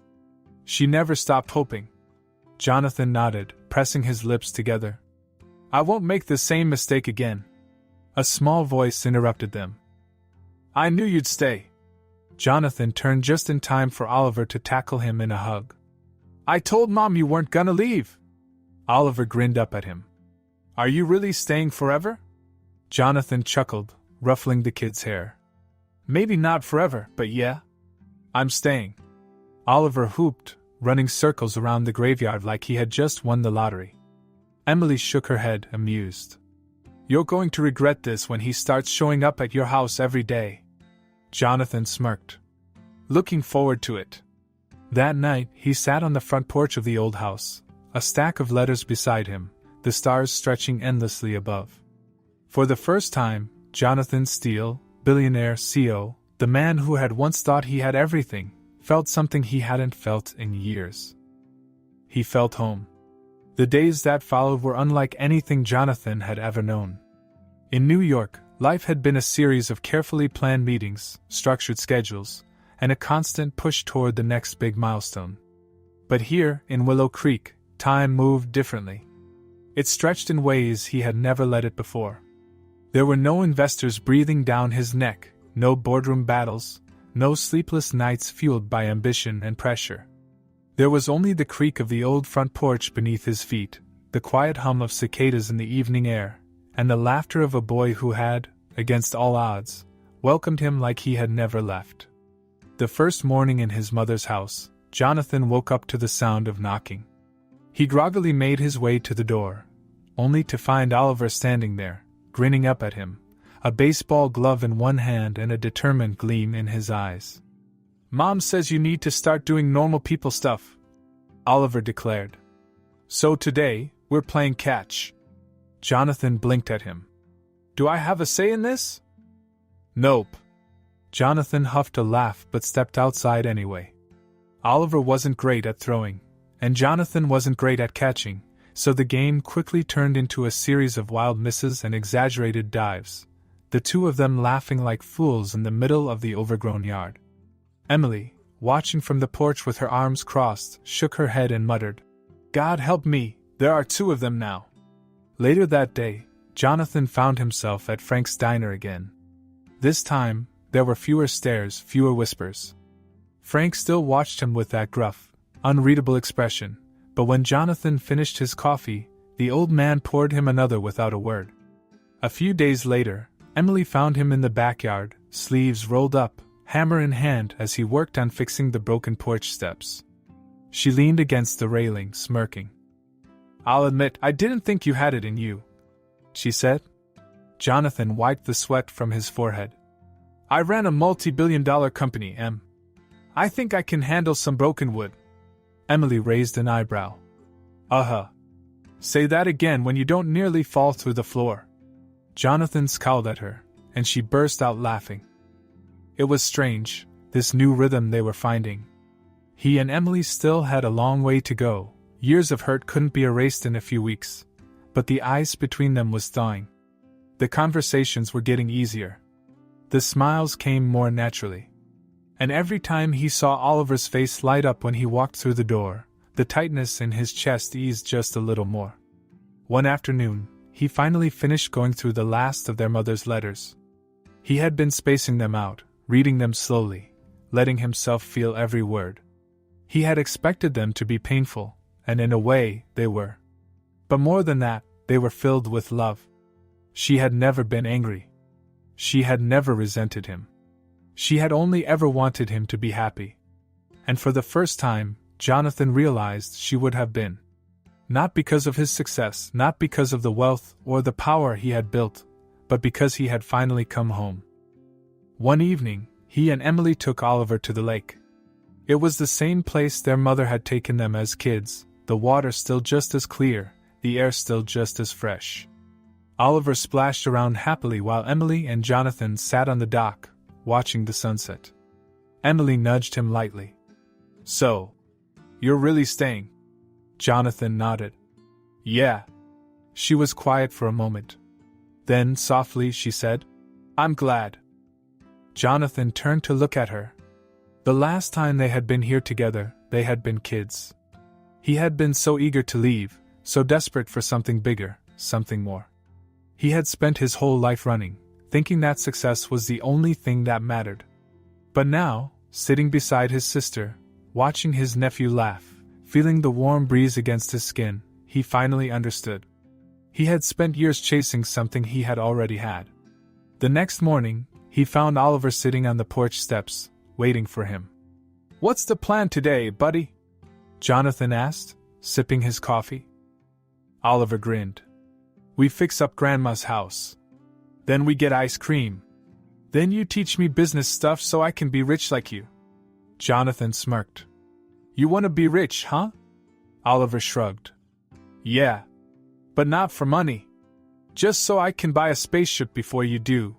She never stopped hoping. Jonathan nodded, pressing his lips together. I won't make the same mistake again. A small voice interrupted them. I knew you'd stay. Jonathan turned just in time for Oliver to tackle him in a hug. I told Mom you weren't gonna leave. Oliver grinned up at him. Are you really staying forever? Jonathan chuckled, ruffling the kid's hair. Maybe not forever, but yeah. I'm staying. Oliver whooped, running circles around the graveyard like he had just won the lottery. Emily shook her head, amused. You're going to regret this when he starts showing up at your house every day. Jonathan smirked. Looking forward to it. That night, he sat on the front porch of the old house, a stack of letters beside him, the stars stretching endlessly above. For the first time, Jonathan Steele, billionaire CO, the man who had once thought he had everything, felt something he hadn't felt in years. He felt home. The days that followed were unlike anything Jonathan had ever known. In New York, life had been a series of carefully planned meetings, structured schedules, and a constant push toward the next big milestone. But here, in Willow Creek, time moved differently. It stretched in ways he had never let it before. There were no investors breathing down his neck, no boardroom battles, no sleepless nights fueled by ambition and pressure. There was only the creak of the old front porch beneath his feet, the quiet hum of cicadas in the evening air, and the laughter of a boy who had, against all odds, welcomed him like he had never left. The first morning in his mother's house, Jonathan woke up to the sound of knocking. He groggily made his way to the door, only to find Oliver standing there, grinning up at him, a baseball glove in one hand and a determined gleam in his eyes. "Mom says you need to start doing normal people stuff," Oliver declared. "So today, we're playing catch." Jonathan blinked at him. "Do I have a say in this?" "Nope." Jonathan huffed a laugh but stepped outside anyway. Oliver wasn't great at throwing, and Jonathan wasn't great at catching, so the game quickly turned into a series of wild misses and exaggerated dives, the two of them laughing like fools in the middle of the overgrown yard. Emily, watching from the porch with her arms crossed, shook her head and muttered, "God help me, there are two of them now." Later that day, Jonathan found himself at Frank's diner again. This time, there were fewer stares, fewer whispers. Frank still watched him with that gruff, unreadable expression, but when Jonathan finished his coffee, the old man poured him another without a word. A few days later, Emily found him in the backyard, sleeves rolled up, hammer in hand as he worked on fixing the broken porch steps. She leaned against the railing, smirking. "I'll admit, I didn't think you had it in you," she said. Jonathan wiped the sweat from his forehead. "I ran a multi-billion-dollar company, Em. I think I can handle some broken wood." Emily raised an eyebrow. "Uh-huh. Say that again when you don't nearly fall through the floor." Jonathan scowled at her, and she burst out laughing. It was strange, this new rhythm they were finding. He and Emily still had a long way to go. Years of hurt couldn't be erased in a few weeks, but the ice between them was thawing. The conversations were getting easier. The smiles came more naturally. And every time he saw Oliver's face light up when he walked through the door, the tightness in his chest eased just a little more. One afternoon, he finally finished going through the last of their mother's letters. He had been spacing them out, reading them slowly, letting himself feel every word. He had expected them to be painful, and in a way, they were. But more than that, they were filled with love. She had never been angry. She had never resented him. She had only ever wanted him to be happy. And for the first time, Jonathan realized she would have been. Not because of his success, not because of the wealth or the power he had built, but because he had finally come home. One evening, he and Emily took Oliver to the lake. It was the same place their mother had taken them as kids, the water still just as clear, the air still just as fresh. Oliver splashed around happily while Emily and Jonathan sat on the dock, watching the sunset. Emily nudged him lightly. "So, you're really staying?" Jonathan nodded. "Yeah." She was quiet for a moment. Then, softly, she said, "I'm glad." Jonathan turned to look at her. The last time they had been here together, they had been kids. He had been so eager to leave, so desperate for something bigger, something more. He had spent his whole life running, thinking that success was the only thing that mattered. But now, sitting beside his sister, watching his nephew laugh, feeling the warm breeze against his skin, he finally understood. He had spent years chasing something he had already had. The next morning, he found Oliver sitting on the porch steps, waiting for him. "What's the plan today, buddy?" Jonathan asked, sipping his coffee. Oliver grinned. "We fix up Grandma's house. Then we get ice cream. Then you teach me business stuff so I can be rich like you." Jonathan smirked. "You want to be rich, huh?" Oliver shrugged. "Yeah. But not for money. Just so I can buy a spaceship before you do."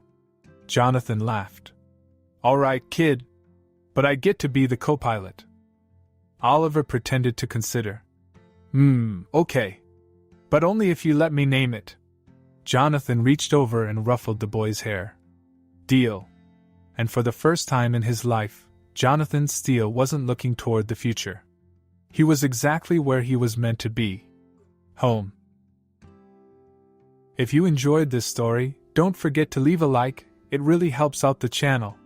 Jonathan laughed. "All right, kid. But I get to be the co-pilot." Oliver pretended to consider. Okay. But only if you let me name it." Jonathan reached over and ruffled the boy's hair. "Deal." And for the first time in his life, Jonathan Steele wasn't looking toward the future. He was exactly where he was meant to be. Home. If you enjoyed this story, Don't forget to leave a like, it really helps out the channel.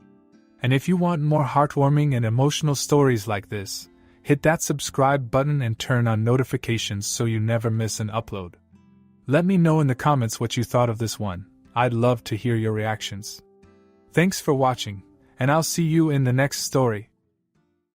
And if you want more heartwarming and emotional stories like this, hit that subscribe button and turn on notifications so you never miss an upload. Let me know in the comments what you thought of this one. I'd love to hear your reactions. Thanks for watching, and I'll see you in the next story.